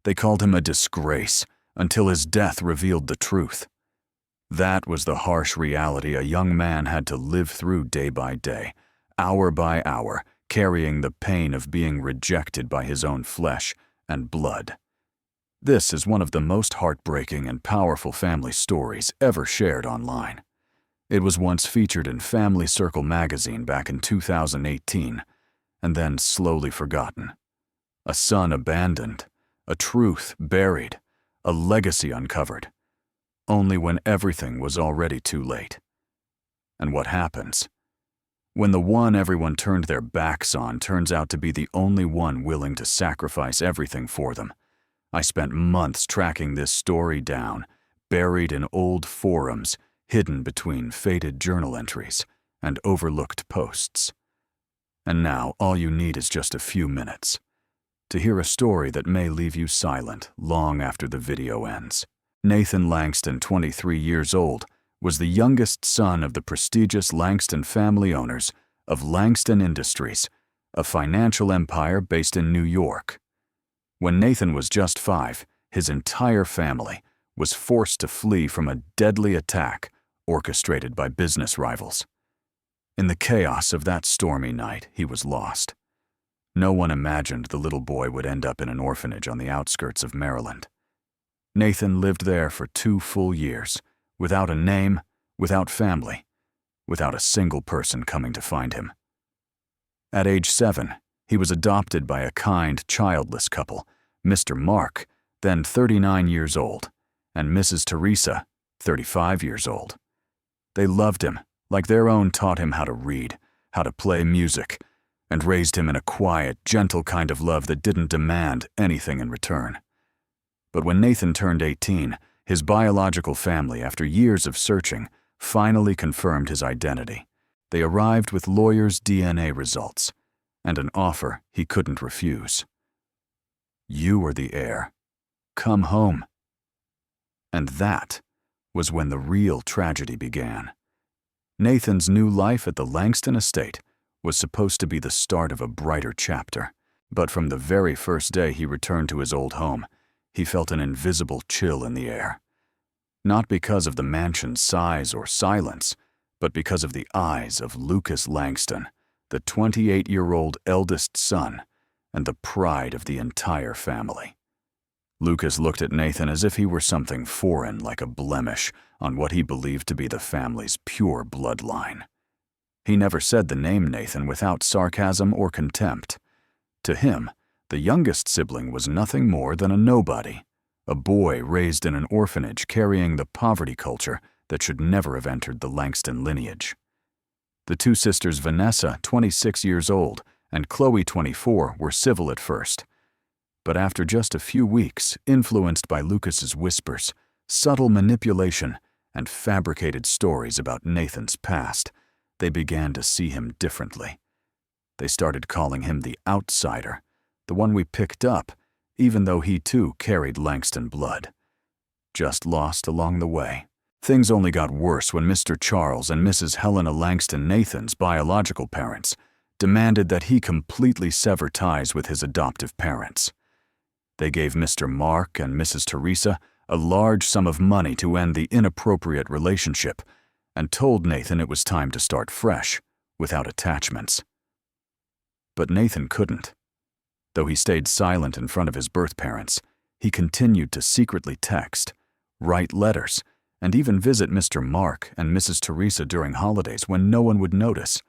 They called him a disgrace until his death revealed the truth. That was the harsh reality a young man had to live through day by day, hour by hour, carrying the pain of being rejected by his own flesh and blood. This is one of the most heartbreaking and powerful family stories ever shared online. It was once featured in Family Circle magazine back in 2018, and then slowly forgotten. A son abandoned, a truth buried, a legacy uncovered, only when everything was already too late. And what happens? When the one everyone turned their backs on turns out to be the only one willing to sacrifice everything for them. I spent months tracking this story down, buried in old forums, hidden between faded journal entries and overlooked posts. And now all you need is just a few minutes to hear a story that may leave you silent long after the video ends. Nathan Langston, 23 years old, was the youngest son of the prestigious Langston family owners of Langston Industries, a financial empire based in New York. When Nathan was just 5, his entire family was forced to flee from a deadly attack orchestrated by business rivals. In the chaos of that stormy night, he was lost. No one imagined the little boy would end up in an orphanage on the outskirts of Maryland. Nathan lived there for 2 full years, without a name, without family, without a single person coming to find him. At age 7, he was adopted by a kind, childless couple, Mr. Mark, then 39 years old, and Mrs. Teresa, 35 years old. They loved him, like their own taught him how to read, how to play music, and raised him in a quiet, gentle kind of love that didn't demand anything in return. But when Nathan turned 18, his biological family, after years of searching, finally confirmed his identity. They arrived with lawyers' DNA results and an offer he couldn't refuse. "You are the heir. Come home." And that was when the real tragedy began. Nathan's new life at the Langston estate was supposed to be the start of a brighter chapter, but from the very first day he returned to his old home, he felt an invisible chill in the air. Not because of the mansion's size or silence, but because of the eyes of Lucas Langston, the 28-year-old eldest son and the pride of the entire family. Lucas looked at Nathan as if he were something foreign, like a blemish on what he believed to be the family's pure bloodline. He never said the name Nathan without sarcasm or contempt. To him, the youngest sibling was nothing more than a nobody, a boy raised in an orphanage carrying the poverty culture that should never have entered the Langston lineage. The 2 sisters Vanessa, 26 years old, and Chloe, 24, were civil at first. But after just a few weeks, influenced by Lucas's whispers, subtle manipulation, and fabricated stories about Nathan's past, they began to see him differently. They started calling him the outsider, the one we picked up, even though he too carried Langston blood. Just lost along the way. Things only got worse when Mr. Charles and Mrs. Helena Langston, Nathan's biological parents, demanded that he completely sever ties with his adoptive parents. They gave Mr. Mark and Mrs. Teresa a large sum of money to end the inappropriate relationship and told Nathan it was time to start fresh, without attachments. But Nathan couldn't. Though he stayed silent in front of his birth parents, he continued to secretly text, write letters, and even visit Mr. Mark and Mrs. Teresa during holidays when no one would notice.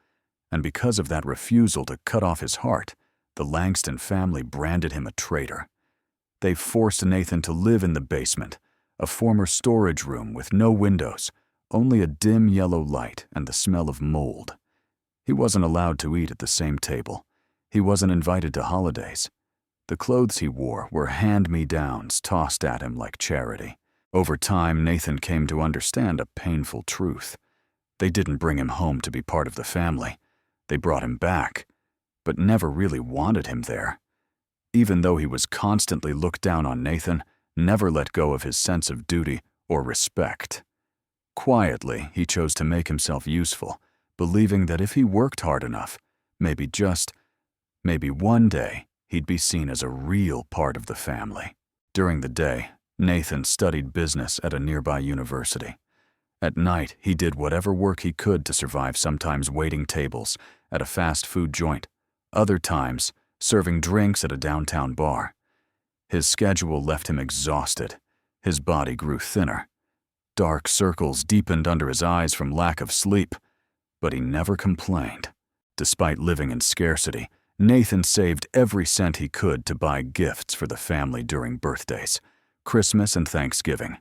And because of that refusal to cut off his heart, the Langston family branded him a traitor. They forced Nathan to live in the basement, a former storage room with no windows, only a dim yellow light and the smell of mold. He wasn't allowed to eat at the same table. He wasn't invited to holidays. The clothes he wore were hand-me-downs tossed at him like charity. Over time, Nathan came to understand a painful truth. They didn't bring him home to be part of the family. They brought him back, but never really wanted him there. Even though he was constantly looked down on, Nathan never let go of his sense of duty or respect. Quietly, he chose to make himself useful, believing that if he worked hard enough, maybe one day, he'd be seen as a real part of the family. During the day, Nathan studied business at a nearby university. At night, he did whatever work he could to survive, sometimes waiting tables at a fast food joint, other times serving drinks at a downtown bar. His schedule left him exhausted. His body grew thinner. Dark circles deepened under his eyes from lack of sleep, but he never complained. Despite living in scarcity, Nathan saved every cent he could to buy gifts for the family during birthdays, Christmas, and Thanksgiving.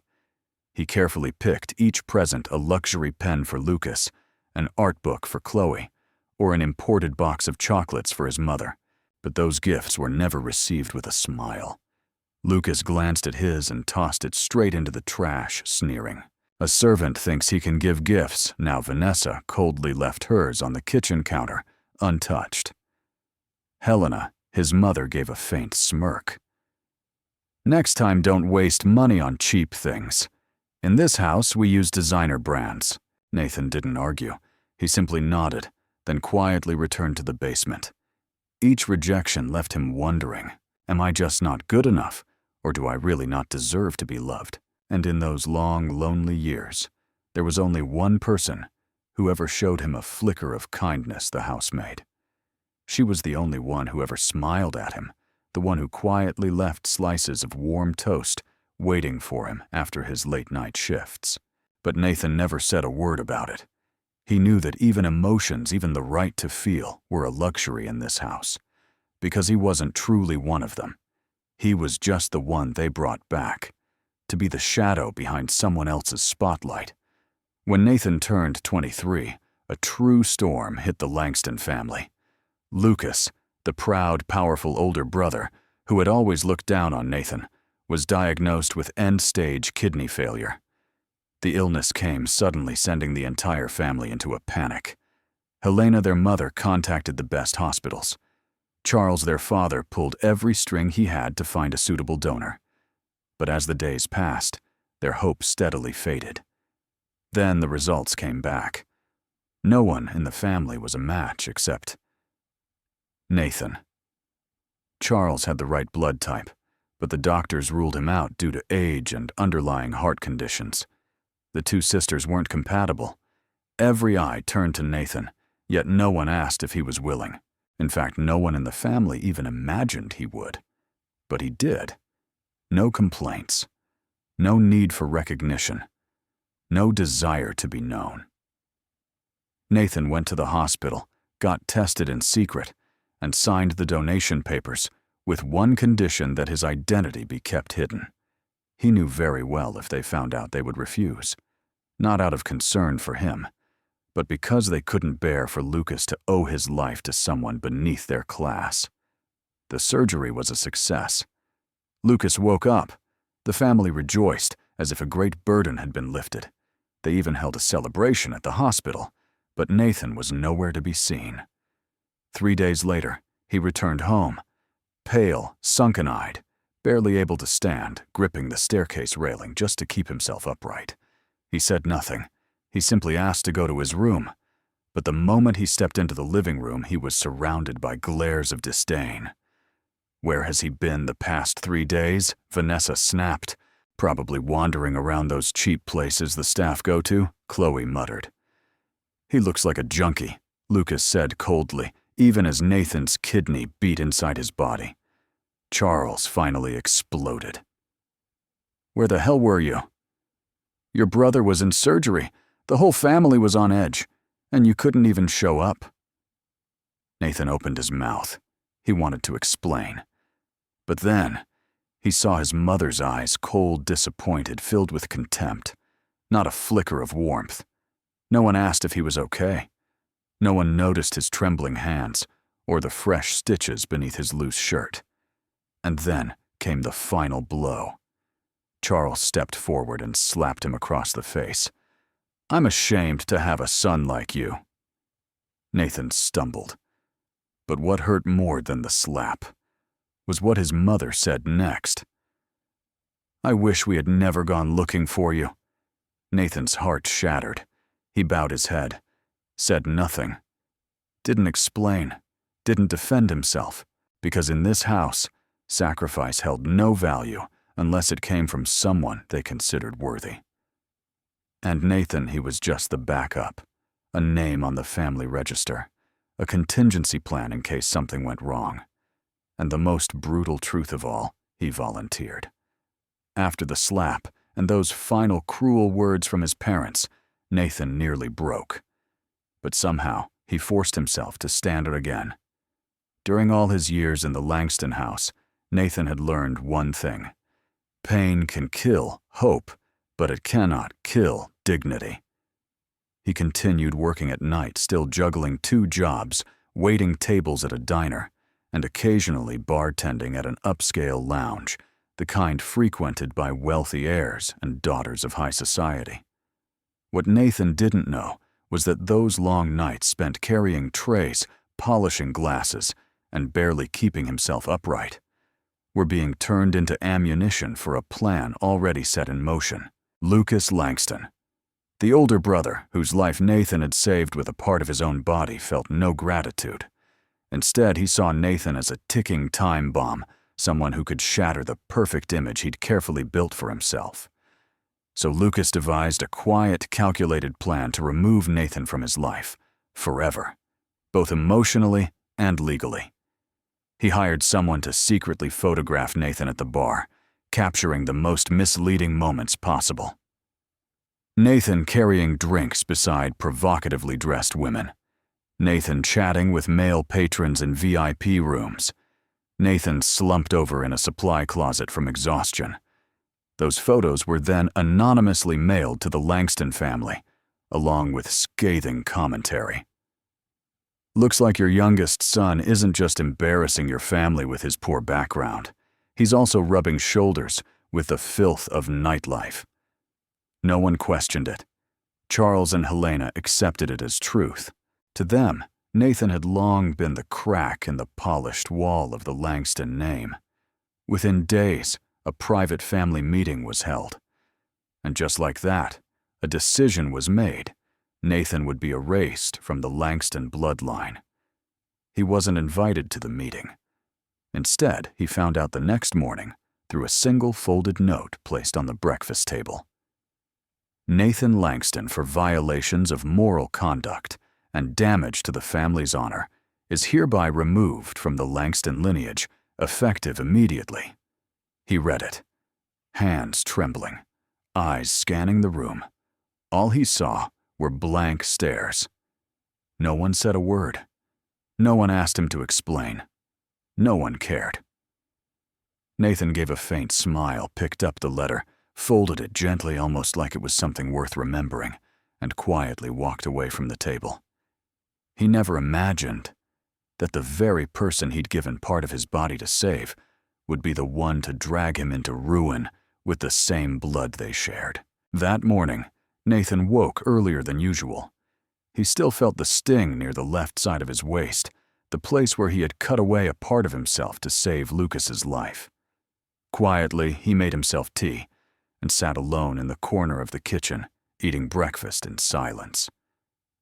He carefully picked each present: a luxury pen for Lucas, an art book for Chloe, or an imported box of chocolates for his mother. But those gifts were never received with a smile. Lucas glanced at his and tossed it straight into the trash, sneering. A servant thinks he can give gifts. Now Vanessa coldly left hers on the kitchen counter, untouched. Helena, his mother, gave a faint smirk. Next time, don't waste money on cheap things. In this house, we use designer brands. Nathan didn't argue. He simply nodded, then quietly returned to the basement. Each rejection left him wondering, am I just not good enough, or do I really not deserve to be loved? And in those long, lonely years, there was only one person who ever showed him a flicker of kindness: the housemaid. She was the only one who ever smiled at him, the one who quietly left slices of warm toast waiting for him after his late-night shifts. But Nathan never said a word about it. He knew that even emotions, even the right to feel, were a luxury in this house, because he wasn't truly one of them. He was just the one they brought back, to be the shadow behind someone else's spotlight. When Nathan turned 23, a true storm hit the Langston family. Lucas, the proud, powerful older brother who had always looked down on Nathan, was diagnosed with end-stage kidney failure. The illness came suddenly, sending the entire family into a panic. Helena, their mother, contacted the best hospitals. Charles, their father, pulled every string he had to find a suitable donor. But as the days passed, their hope steadily faded. Then the results came back. No one in the family was a match except Nathan. Charles had the right blood type, but the doctors ruled him out due to age and underlying heart conditions. The two sisters weren't compatible. Every eye turned to Nathan, yet no one asked if he was willing. In fact, no one in the family even imagined he would. But he did. No complaints. No need for recognition. No desire to be known. Nathan went to the hospital, got tested in secret, and signed the donation papers, with one condition: that his identity be kept hidden. He knew very well if they found out they would refuse, not out of concern for him, but because they couldn't bear for Lucas to owe his life to someone beneath their class. The surgery was a success. Lucas woke up. The family rejoiced as if a great burden had been lifted. They even held a celebration at the hospital, but Nathan was nowhere to be seen. 3 days later, he returned home, pale, sunken-eyed, barely able to stand, gripping the staircase railing just to keep himself upright. He said nothing. He simply asked to go to his room. But the moment he stepped into the living room, he was surrounded by glares of disdain. Where has he been the past 3 days? Vanessa snapped. Probably wandering around those cheap places the staff go to, Chloe muttered. He looks like a junkie, Lucas said coldly, even as Nathan's kidney beat inside his body. Charles finally exploded. Where the hell were you? Your brother was in surgery. The whole family was on edge, and you couldn't even show up. Nathan opened his mouth. He wanted to explain. But then, he saw his mother's eyes, cold, disappointed, filled with contempt. Not a flicker of warmth. No one asked if he was okay. No one noticed his trembling hands, or the fresh stitches beneath his loose shirt. And then came the final blow. Charles stepped forward and slapped him across the face. I'm ashamed to have a son like you. Nathan stumbled. But what hurt more than the slap was what his mother said next. I wish we had never gone looking for you. Nathan's heart shattered. He bowed his head, said nothing, didn't explain, didn't defend himself, because in this house, sacrifice held no value unless it came from someone they considered worthy. And Nathan, he was just the backup, a name on the family register, a contingency plan in case something went wrong. And the most brutal truth of all, he volunteered. After the slap and those final cruel words from his parents, Nathan nearly broke. But somehow, he forced himself to stand it again. During all his years in the Langston house, Nathan had learned one thing. Pain can kill hope, but it cannot kill dignity. He continued working at night, still juggling 2 jobs, waiting tables at a diner, and occasionally bartending at an upscale lounge, the kind frequented by wealthy heirs and daughters of high society. What Nathan didn't know was that those long nights spent carrying trays, polishing glasses, and barely keeping himself upright were being turned into ammunition for a plan already set in motion. Lucas Langston, the older brother whose life Nathan had saved with a part of his own body, felt no gratitude. Instead, he saw Nathan as a ticking time bomb, someone who could shatter the perfect image he'd carefully built for himself. So Lucas devised a quiet, calculated plan to remove Nathan from his life, forever, both emotionally and legally. He hired someone to secretly photograph Nathan at the bar, capturing the most misleading moments possible. Nathan carrying drinks beside provocatively dressed women. Nathan chatting with male patrons in VIP rooms. Nathan slumped over in a supply closet from exhaustion. Those photos were then anonymously mailed to the Langston family, along with scathing commentary. Looks like your youngest son isn't just embarrassing your family with his poor background. He's also rubbing shoulders with the filth of nightlife. No one questioned it. Charles and Helena accepted it as truth. To them, Nathan had long been the crack in the polished wall of the Langston name. Within days, a private family meeting was held. And just like that, a decision was made. Nathan would be erased from the Langston bloodline. He wasn't invited to the meeting. Instead, he found out the next morning through a single folded note placed on the breakfast table. Nathan Langston, for violations of moral conduct and damage to the family's honor, is hereby removed from the Langston lineage, effective immediately. He read it, hands trembling, eyes scanning the room. All he saw were blank stares. No one said a word. No one asked him to explain. No one cared. Nathan gave a faint smile, picked up the letter, folded it gently, almost like it was something worth remembering, and quietly walked away from the table. He never imagined that the very person he'd given part of his body to save would be the one to drag him into ruin with the same blood they shared. That morning, Nathan woke earlier than usual. He still felt the sting near the left side of his waist, the place where he had cut away a part of himself to save Lucas's life. Quietly, he made himself tea and sat alone in the corner of the kitchen, eating breakfast in silence.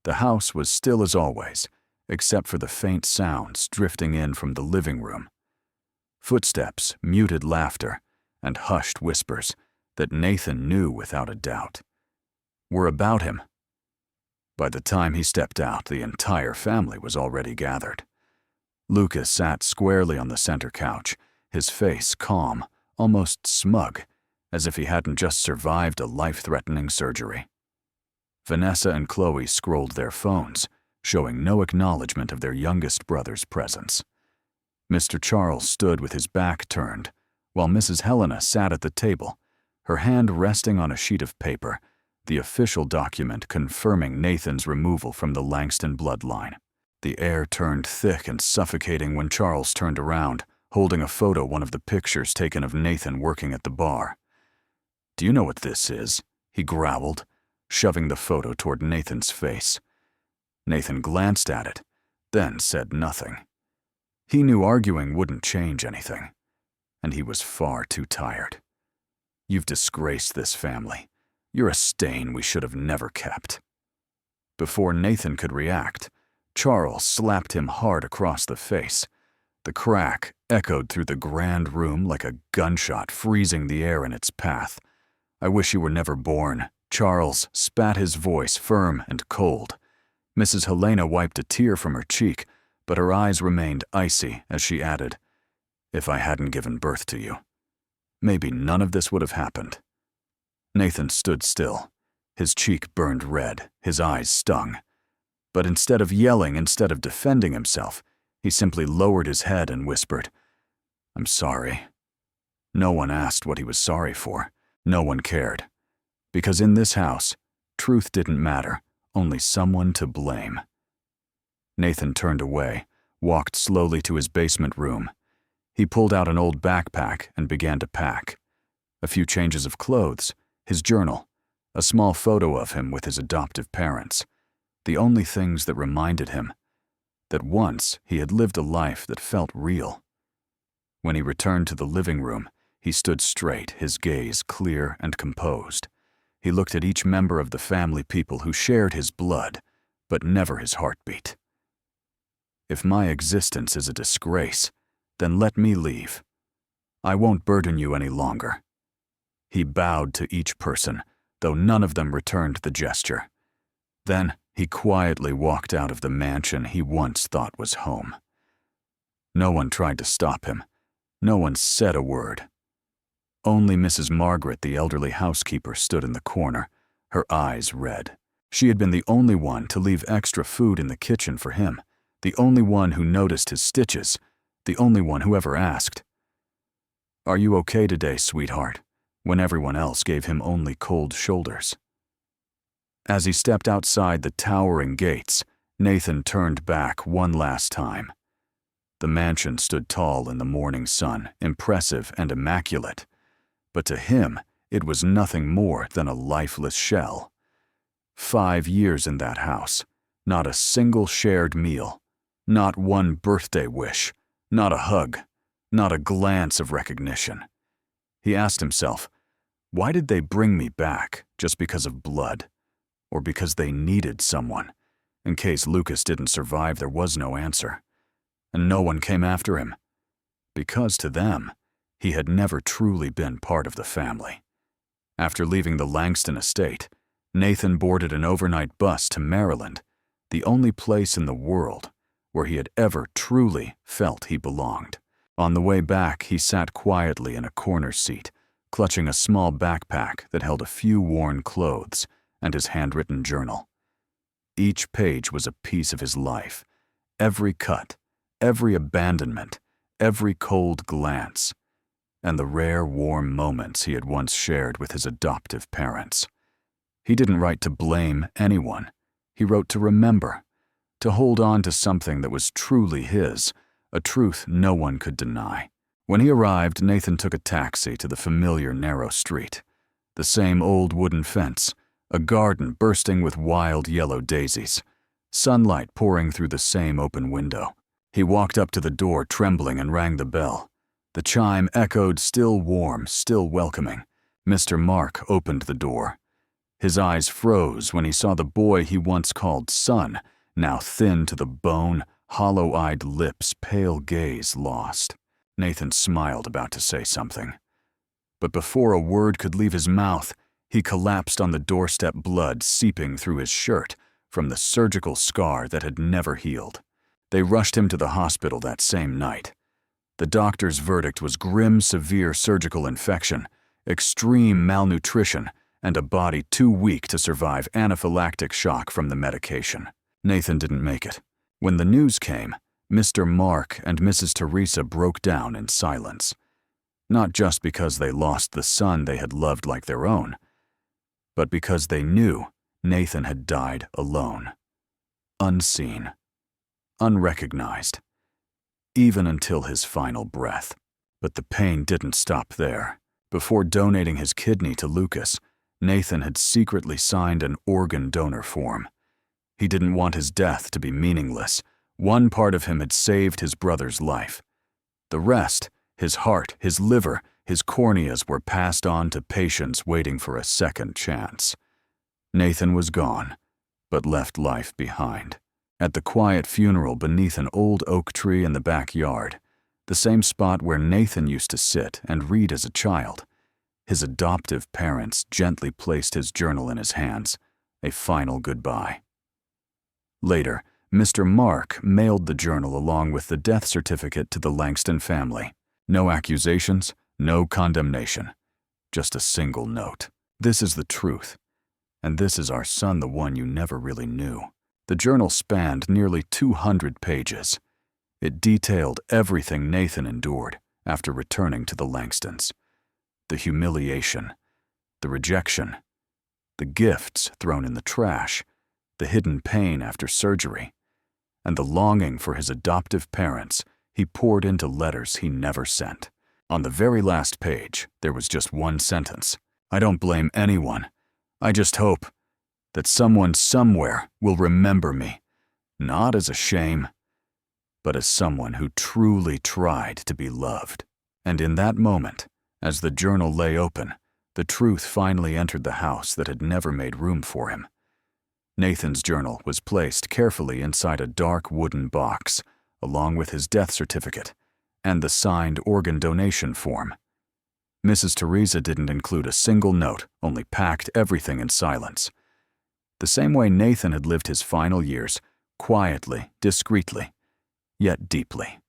The house was still as always, except for the faint sounds drifting in from the living room. Footsteps, muted laughter, and hushed whispers that Nathan knew without a doubt were about him. By the time he stepped out, the entire family was already gathered. Lucas sat squarely on the center couch, his face calm, almost smug, as if he hadn't just survived a life-threatening surgery. Vanessa and Chloe scrolled their phones, showing no acknowledgement of their youngest brother's presence. Mr. Charles stood with his back turned, while Mrs. Helena sat at the table, her hand resting on a sheet of paper, the official document confirming Nathan's removal from the Langston bloodline. The air turned thick and suffocating when Charles turned around, holding a photo, one of the pictures taken of Nathan working at the bar. "Do you know what this is?" he growled, shoving the photo toward Nathan's face. Nathan glanced at it, then said nothing. He knew arguing wouldn't change anything, and he was far too tired. "You've disgraced this family. You're a stain we should have never kept." Before Nathan could react, Charles slapped him hard across the face. The crack echoed through the grand room like a gunshot, freezing the air in its path. "I wish you were never born." Charles spat, his voice firm and cold. Mrs. Helena wiped a tear from her cheek, but her eyes remained icy as she added, "If I hadn't given birth to you, maybe none of this would have happened." Nathan stood still. His cheek burned red, his eyes stung. But instead of yelling, instead of defending himself, he simply lowered his head and whispered, "I'm sorry." No one asked what he was sorry for. No one cared. Because in this house, truth didn't matter, only someone to blame. Nathan turned away, walked slowly to his basement room. He pulled out an old backpack and began to pack. A few changes of clothes, his journal, a small photo of him with his adoptive parents. The only things that reminded him that once he had lived a life that felt real. When he returned to the living room, he stood straight, his gaze clear and composed. He looked at each member of the family, people who shared his blood, but never his heartbeat. "If my existence is a disgrace, then let me leave. I won't burden you any longer." He bowed to each person, though none of them returned the gesture. Then he quietly walked out of the mansion he once thought was home. No one tried to stop him. No one said a word. Only Mrs. Margaret, the elderly housekeeper, stood in the corner, her eyes red. She had been the only one to leave extra food in the kitchen for him, the only one who noticed his stitches, the only one who ever asked, "Are you okay today, sweetheart?" when everyone else gave him only cold shoulders. As he stepped outside the towering gates, Nathan turned back one last time. The mansion stood tall in the morning sun, impressive and immaculate. But to him, it was nothing more than a lifeless shell. 5 years in that house, not a single shared meal, not one birthday wish, not a hug, not a glance of recognition. He asked himself, why did they bring me back just because of blood? Or because they needed someone? In case Lucas didn't survive, there was no answer. And no one came after him. Because to them, he had never truly been part of the family. After leaving the Langston estate, Nathan boarded an overnight bus to Maryland, the only place in the world where he had ever truly felt he belonged. On the way back, he sat quietly in a corner seat, clutching a small backpack that held a few worn clothes and his handwritten journal. Each page was a piece of his life, every cut, every abandonment, every cold glance, and the rare warm moments he had once shared with his adoptive parents. He didn't write to blame anyone. He wrote to remember, to hold on to something that was truly his, a truth no one could deny. When he arrived, Nathan took a taxi to the familiar narrow street. The same old wooden fence, a garden bursting with wild yellow daisies, sunlight pouring through the same open window. He walked up to the door trembling and rang the bell. The chime echoed, still warm, still welcoming. Mr. Mark opened the door. His eyes froze when he saw the boy he once called son, now thin to the bone, hollow-eyed lips, pale gaze lost. Nathan smiled, about to say something. But before a word could leave his mouth, he collapsed on the doorstep, blood seeping through his shirt from the surgical scar that had never healed. They rushed him to the hospital that same night. The doctor's verdict was grim, severe surgical infection, extreme malnutrition, and a body too weak to survive anaphylactic shock from the medication. Nathan didn't make it. When the news came, Mr. Mark and Mrs. Teresa broke down in silence. Not just because they lost the son they had loved like their own, but because they knew Nathan had died alone, unseen, unrecognized, even until his final breath. But the pain didn't stop there. Before donating his kidney to Lucas, Nathan had secretly signed an organ donor form. He didn't want his death to be meaningless. One part of him had saved his brother's life. The rest, his heart, his liver, his corneas, were passed on to patients waiting for a second chance. Nathan was gone, but left life behind. At the quiet funeral beneath an old oak tree in the backyard, the same spot where Nathan used to sit and read as a child. His adoptive parents gently placed his journal in his hands, a final goodbye. Later, Mr. Mark mailed the journal along with the death certificate to the Langston family. No accusations, no condemnation, just a single note. This is the truth, and this is our son, the one you never really knew. The journal spanned nearly 200 pages. It detailed everything Nathan endured after returning to the Langstons. The humiliation, the rejection, the gifts thrown in the trash, the hidden pain after surgery, and the longing for his adoptive parents he poured into letters he never sent. On the very last page, there was just one sentence. "I don't blame anyone. I just hope that someone somewhere will remember me, not as a shame, but as someone who truly tried to be loved." And in that moment, as the journal lay open, the truth finally entered the house that had never made room for him. Nathan's journal was placed carefully inside a dark wooden box, along with his death certificate and the signed organ donation form. Mrs. Teresa didn't include a single note, only packed everything in silence. The same way Nathan had lived his final years, quietly, discreetly, yet deeply.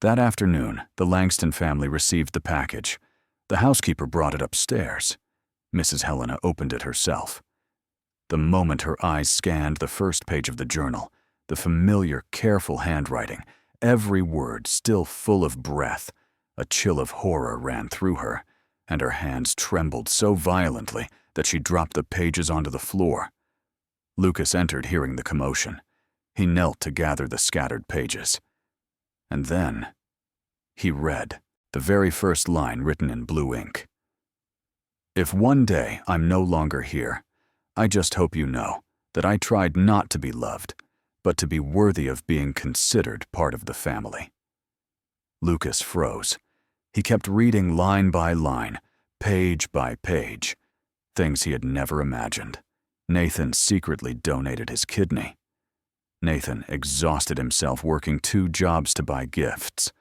That afternoon, the Langston family received the package. The housekeeper brought it upstairs. Mrs. Helena opened it herself. The moment her eyes scanned the first page of the journal, the familiar, careful handwriting, every word still full of breath, a chill of horror ran through her, and her hands trembled so violently that she dropped the pages onto the floor. Lucas entered, hearing the commotion. He knelt to gather the scattered pages. And then he read the very first line written in blue ink. "If one day I'm no longer here, I just hope you know that I tried not to be loved, but to be worthy of being considered part of the family." Lucas froze. He kept reading line by line, page by page, things he had never imagined. Nathan secretly donated his kidney. Nathan exhausted himself working 2 jobs to buy gifts,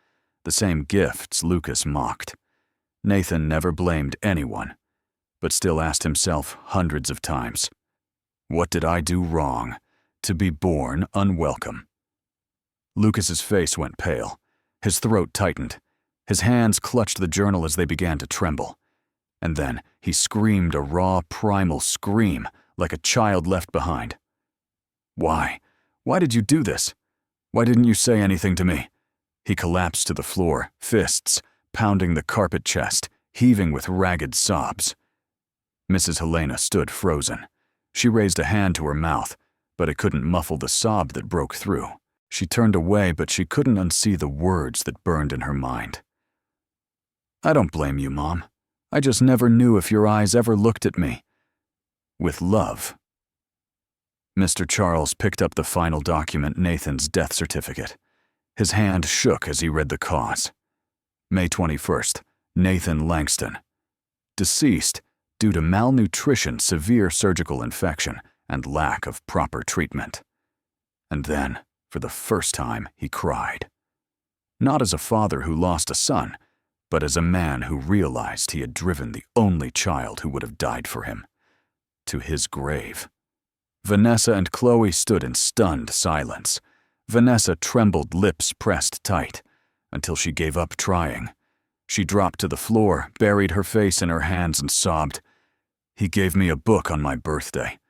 the same gifts Lucas mocked. Nathan never blamed anyone, but still asked himself hundreds of times, "What did I do wrong to be born unwelcome?" Lucas's face went pale. His throat tightened. His hands clutched the journal as they began to tremble. And then he screamed a raw, primal scream, like a child left behind. "Why? Why did you do this? Why didn't you say anything to me?" He collapsed to the floor, fists pounding the carpet chest, heaving with ragged sobs. Mrs. Helena stood frozen. She raised a hand to her mouth, but it couldn't muffle the sob that broke through. She turned away, but she couldn't unsee the words that burned in her mind. "I don't blame you, Mom. I just never knew if your eyes ever looked at me. With love." Mr. Charles picked up the final document, Nathan's death certificate. His hand shook as he read the cause. May 21st, Nathan Langston. Deceased due to malnutrition, severe surgical infection, and lack of proper treatment. And then, for the first time, he cried. Not as a father who lost a son, but as a man who realized he had driven the only child who would have died for him to his grave. Vanessa and Chloe stood in stunned silence. Vanessa trembled, lips pressed tight, until she gave up trying. She dropped to the floor, buried her face in her hands, and sobbed. "He gave me a book on my birthday.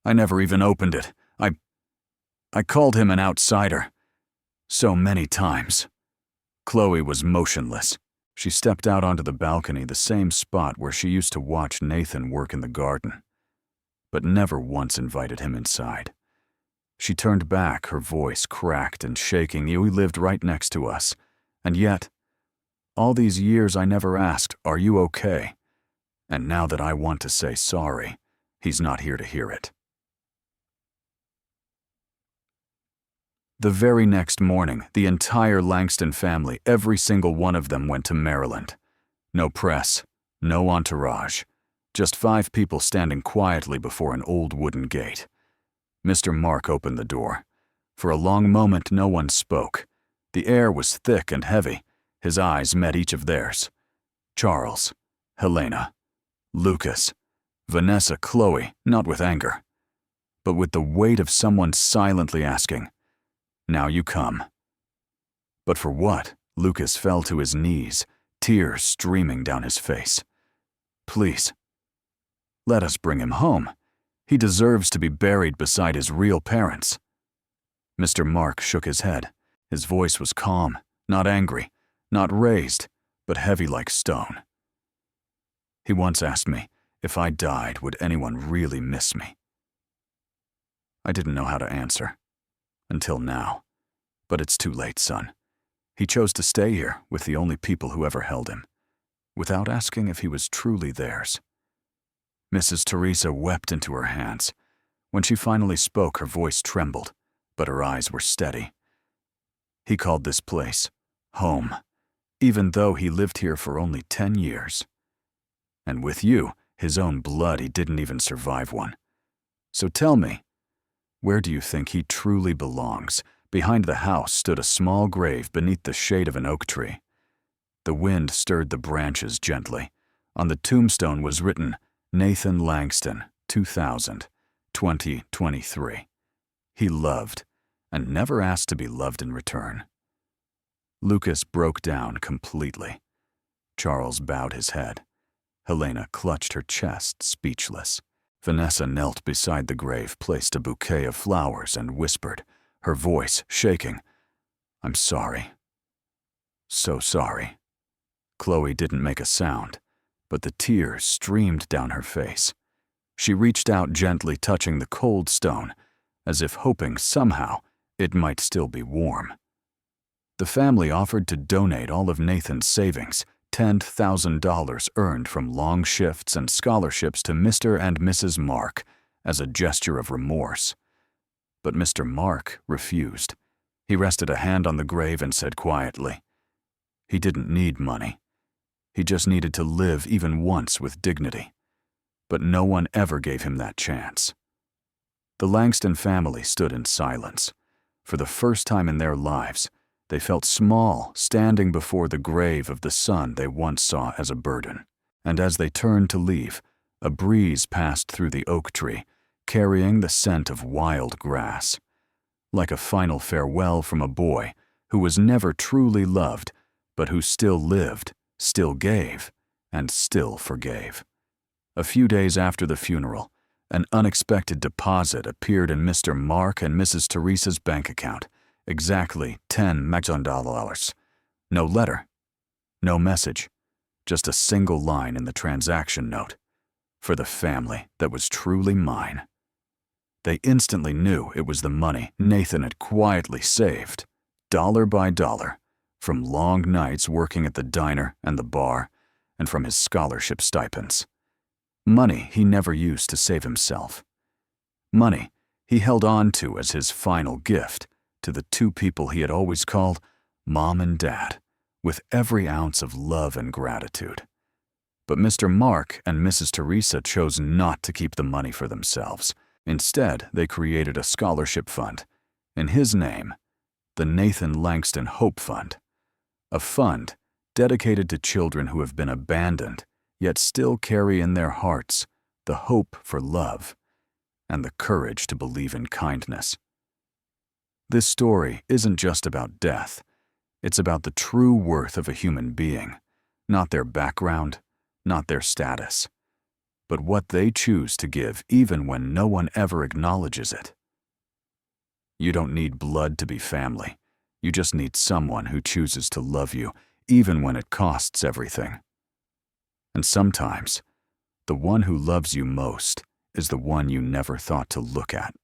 I never even opened it. I called him an outsider. So many times." Chloe was motionless. She stepped out onto the balcony, the same spot where she used to watch Nathan work in the garden, but never once invited him inside. She turned back, her voice cracked and shaking. "He lived right next to us. And yet, all these years I never asked, 'Are you okay?' And now that I want to say sorry, he's not here to hear it." The very next morning, the entire Langston family, every single one of them, went to Maryland. No press, no entourage, just 5 people standing quietly before an old wooden gate. Mr. Mark opened the door. For a long moment, no one spoke. The air was thick and heavy. His eyes met each of theirs. Charles, Helena, Lucas, Vanessa, Chloe, not with anger, but with the weight of someone silently asking, "Now you come." But for what? Lucas fell to his knees, tears streaming down his face. "Please, let us bring him home. He deserves to be buried beside his real parents." Mr. Mark shook his head. His voice was calm, not angry, not raised, but heavy like stone. He once asked me, if I died, would anyone really miss me? I didn't know how to answer. Until now. But it's too late, son. He chose to stay here with the only people who ever held him, without asking if he was truly theirs. Mrs. Teresa wept into her hands. When she finally spoke, her voice trembled, but her eyes were steady. He called this place home, even though he lived here for only 10 years. And with you, his own blood, he didn't even survive one. So tell me, where do you think he truly belongs? Behind the house stood a small grave beneath the shade of an oak tree. The wind stirred the branches gently. On the tombstone was written, Nathan Langston, 2000, 2023. He loved, and never asked to be loved in return. Lucas broke down completely. Charles bowed his head. Helena clutched her chest, speechless. Vanessa knelt beside the grave, placed a bouquet of flowers, and whispered, her voice shaking, "I'm sorry. So sorry." Chloe didn't make a sound, but the tears streamed down her face. She reached out, gently touching the cold stone, as if hoping somehow it might still be warm. The family offered to donate all of Nathan's savings, $10,000 earned from long shifts and scholarships to Mr. and Mrs. Mark, as a gesture of remorse. But Mr. Mark refused. He rested a hand on the grave and said quietly, he didn't need money. He just needed to live even once with dignity. But no one ever gave him that chance. The Langston family stood in silence. For the first time in their lives, they felt small standing before the grave of the son they once saw as a burden. And as they turned to leave, a breeze passed through the oak tree, carrying the scent of wild grass. Like a final farewell from a boy who was never truly loved, but who still lived, still gave, and still forgave. A few days after the funeral, an unexpected deposit appeared in Mr. Mark and Mrs. Teresa's bank account. Exactly $10,000. No letter, no message, just a single line in the transaction note. For the family that was truly mine. They instantly knew it was the money Nathan had quietly saved, dollar by dollar, from long nights working at the diner and the bar, and from his scholarship stipends. Money he never used to save himself. Money he held on to as his final gift to the two people he had always called Mom and Dad, with every ounce of love and gratitude. But Mr. Mark and Mrs. Teresa chose not to keep the money for themselves. Instead, they created a scholarship fund, in his name, the Nathan Langston Hope Fund, a fund dedicated to children who have been abandoned, yet still carry in their hearts the hope for love and the courage to believe in kindness. This story isn't just about death. It's about the true worth of a human being, not their background, not their status, but what they choose to give even when no one ever acknowledges it. You don't need blood to be family. You just need someone who chooses to love you even when it costs everything. And sometimes, the one who loves you most is the one you never thought to look at.